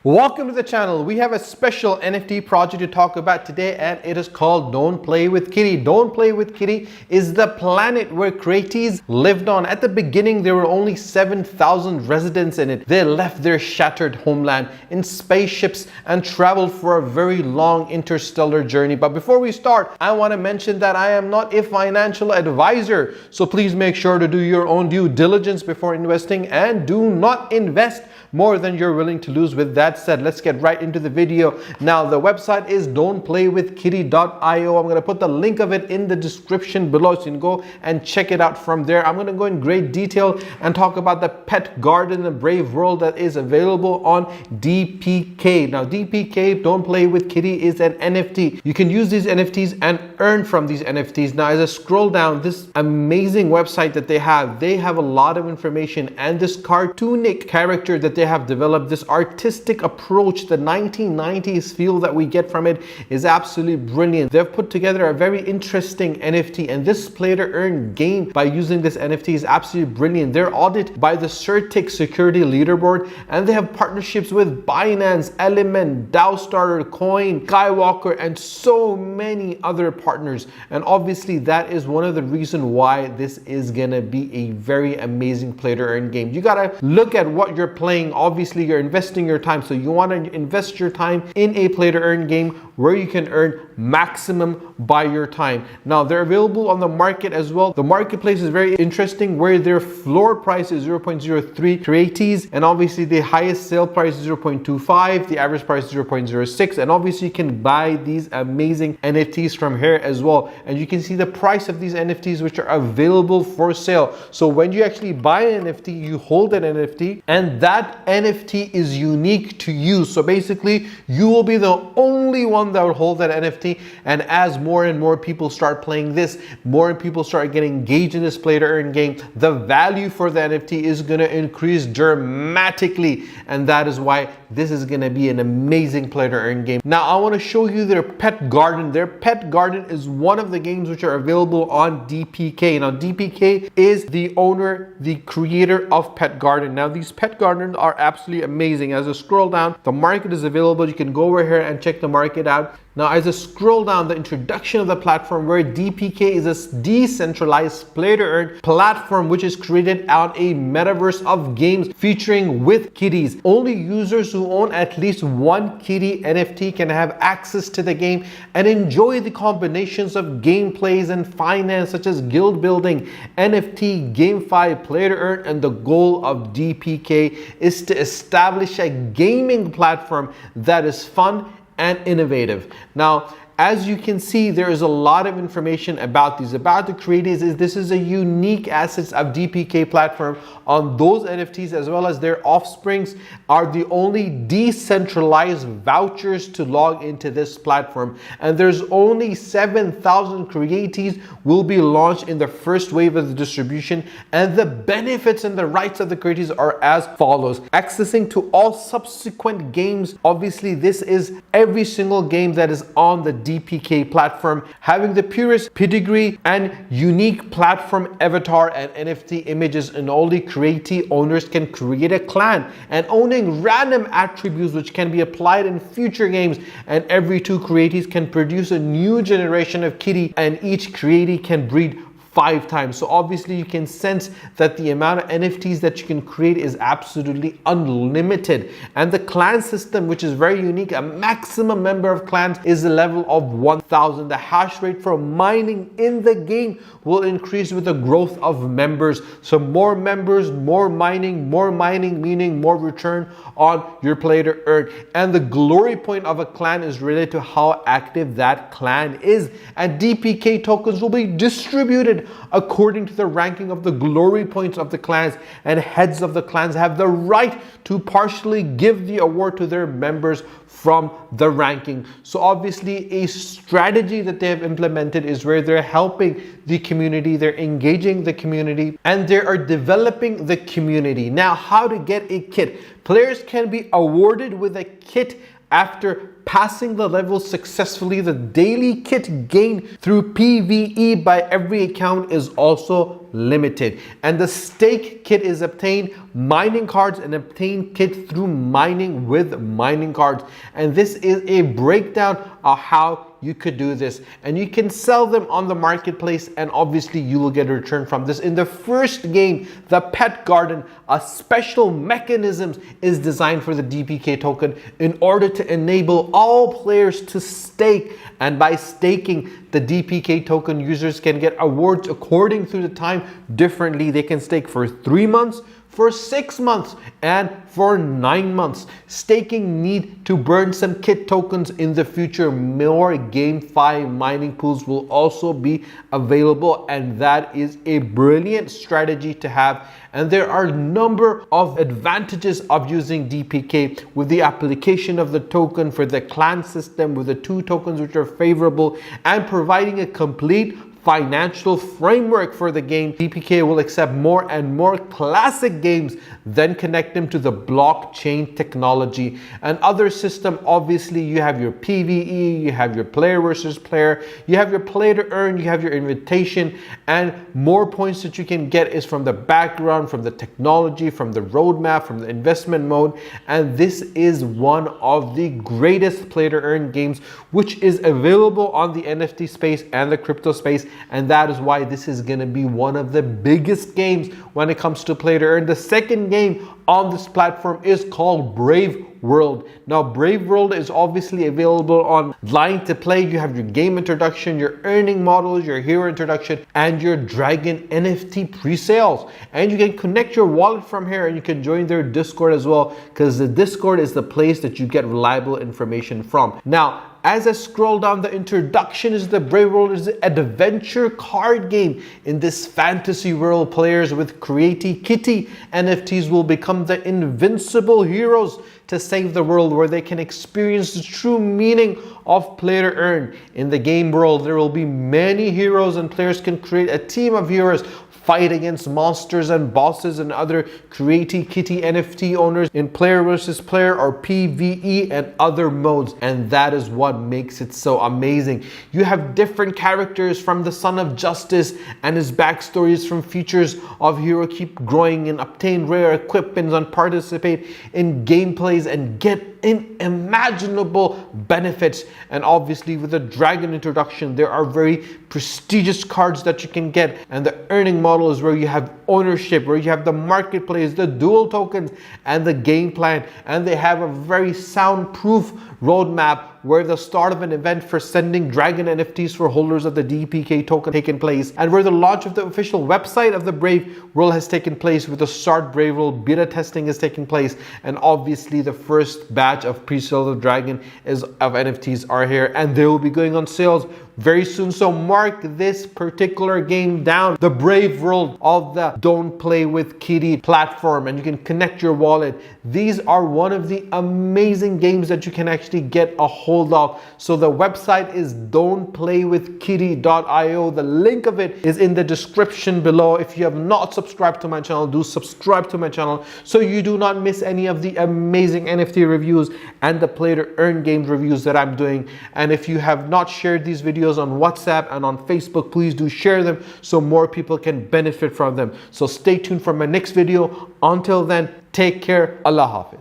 Welcome to the channel. We have a special NFT project to talk about today, and it is called Don't Play with Kitty. Don't Play with Kitty is the planet where Kitties lived on. At the beginning, there were only 7,000 residents in it. They left their shattered homeland in spaceships and traveled for a very long interstellar journey. But before we start, I want to mention that I am not a financial advisor. So please make sure to do your own due diligence before investing and do not invest more than you're willing to lose. With that said, let's get right into the video. Now, the website is don'tplaywithkitty.io. I'm going to put the link of it in the description below, so you can go and check it out from there. I'm going to go in great detail and talk about the pet garden and brave world that is available on DPK. Now, DPK, Don't Play with Kitty, is an NFT. You can use these NFTs and earn from these NFTs. Now, as I scroll down this amazing website that they have a lot of information, and this cartoonic character that they have developed, this artistic approach, the 1990s feel that we get from it is absolutely brilliant. They've put together a very interesting NFT, and this play to earn game by using this NFT is absolutely brilliant. They're audited by the Certic security leaderboard, and they have partnerships with Binance, Element, DAOstarter, Coin, Skywalker, and so many other partners. And obviously that is one of the reasons why this is gonna be a very amazing play to earn game. You gotta look at what you're playing. Obviously you're investing your time, so you want to invest your time in a play to earn game where you can earn maximum by your time. Now, they're available on the market as well. The marketplace is very interesting, where their floor price is 0.03 Kitties, and obviously the highest sale price is 0.25, the average price is 0.06, and obviously you can buy these amazing NFTs from here as well. And you can see the price of these NFTs which are available for sale. So when you actually buy an NFT, you hold an NFT, and that NFT is unique to you. So basically, you will be the only one that will hold that NFT. And as more and more people start playing this, more and people start getting engaged in this play to earn game, the value for the NFT is going to increase dramatically. And that is why this is going to be an amazing play to earn game. Now, I want to show you their pet garden. Their pet garden is one of the games which are available on DPK. Now, DPK is the owner, the creator of Pet Garden. Now, these pet gardens are absolutely amazing. As I scroll down, the market is available. You can go over here and check the market out. Now, as I scroll down, the introduction of the platform, where DPK is a decentralized play to earn platform which is created on a metaverse of games featuring with kitties. Only users who own at least one Kitty NFT can have access to the game and enjoy the combinations of gameplays and finance, such as guild building, NFT, GameFi, play to earn. And the goal of DPK is to establish a gaming platform that is fun and innovative. Now, as you can see, there is a lot of information about these. About the creators is this is a unique assets of DPK platform on those NFTs, as well as their offsprings are the only decentralized vouchers to log into this platform. And there's only 7,000 creatives will be launched in the first wave of the distribution. And the benefits and the rights of the creatives are as follows. Accessing to all subsequent games. Obviously, this is every single game that is on the DPK platform, having the purest pedigree and unique platform avatar and NFT images, and only creative owners can create a clan, and owning random attributes which can be applied in future games. And every two creatives can produce a new generation of kitty, and each creative can breed 5 times. So obviously you can sense that the amount of NFTs that you can create is absolutely unlimited. And the clan system, which is very unique, a maximum member of clans is a level of 1,000. The hash rate for mining in the game will increase with the growth of members. So more members, more mining meaning more return on your play to earn. And the glory point of a clan is related to how active that clan is. And DPK tokens will be distributed according to the ranking of the glory points of the clans, and heads of the clans have the right to partially give the award to their members from the ranking. So obviously a strategy that they have implemented is where they're helping the community, they're engaging the community, and they are developing the community. Now, how to get a kit? Players can be awarded with a kit After passing the levels successfully, the daily kit gained through PvE by every account is also limited. And the stake kit is obtained mining cards and obtain kit through mining with mining cards. And this is a breakdown of how you could do this, and you can sell them on the marketplace, and obviously you will get a return from this. In the first game, the pet garden, a special mechanism is designed for the DPK token in order to enable all players to stake, and by staking the DPK token, users can get awards according to the time differently. They can stake for 3 months, for 6 months, and for 9 months. Staking need to burn some kit tokens in the future. More GameFi mining pools will also be available, and that is a brilliant strategy to have. And there are a number of advantages of using DPK with the application of the token for the clan system, with the 2 tokens which are favorable, and providing a complete financial framework for the game. DPK will accept more and more classic games, then connect them to the blockchain technology. And other system, obviously you have your PvE, you have your player versus player, you have your play to earn, you have your invitation, and more points that you can get is from the background, from the technology, from the roadmap, from the investment mode. And this is one of the greatest play to earn games which is available on the NFT space and the crypto space. And that is why this is going to be one of the biggest games when it comes to play to earn. The second game on this platform is called Brave World. Now, Brave World is obviously available online to play. You have your game introduction, your earning models, your hero introduction, and your Dragon NFT pre-sales. And you can connect your wallet from here, and you can join their Discord as well, because the Discord is the place that you get reliable information from. Now, as I scroll down, the introduction is the Brave World is an adventure card game. In this fantasy world, players with creative Kitty NFTs will become the invincible heroes to save the world, where they can experience the true meaning of play to earn. In the game world, there will be many heroes, and players can create a team of heroes, fight against monsters and bosses and other creative Kitty NFT owners in player versus player or PvE and other modes. And that is what makes it so amazing. You have different characters, from the Son of Justice and his backstories, from features of hero keep growing and obtain rare equipments and participate in gameplays and get unimaginable benefits. And obviously with the Dragon introduction, there are very prestigious cards that you can get, and the earning model is where you have ownership, where you have the marketplace, the dual tokens, and the game plan. And they have a very soundproof roadmap where the start of an event for sending Dragon NFTs for holders of the DPK token taken place, and where the launch of the official website of the Brave World has taken place, with the Start Brave World beta testing is taking place, and obviously the first batch of pre-sales of Dragon of NFTs are here, and they will be going on sales very soon. So mark this particular game down, the Brave World of the Don't Play with Kitty platform, and you can connect your wallet. These are one of the amazing games that you can actually get a hold of. So the website is don'tplaywithkitty.io. The link of it is in the description below. If you have not subscribed to my channel, do subscribe to my channel so you do not miss any of the amazing NFT reviews and the play to earn games reviews that I'm doing. And if you have not shared these videos on WhatsApp and on Facebook, please do share them so more people can benefit from them. So stay tuned for my next video. Until then, take care. Allah Hafiz.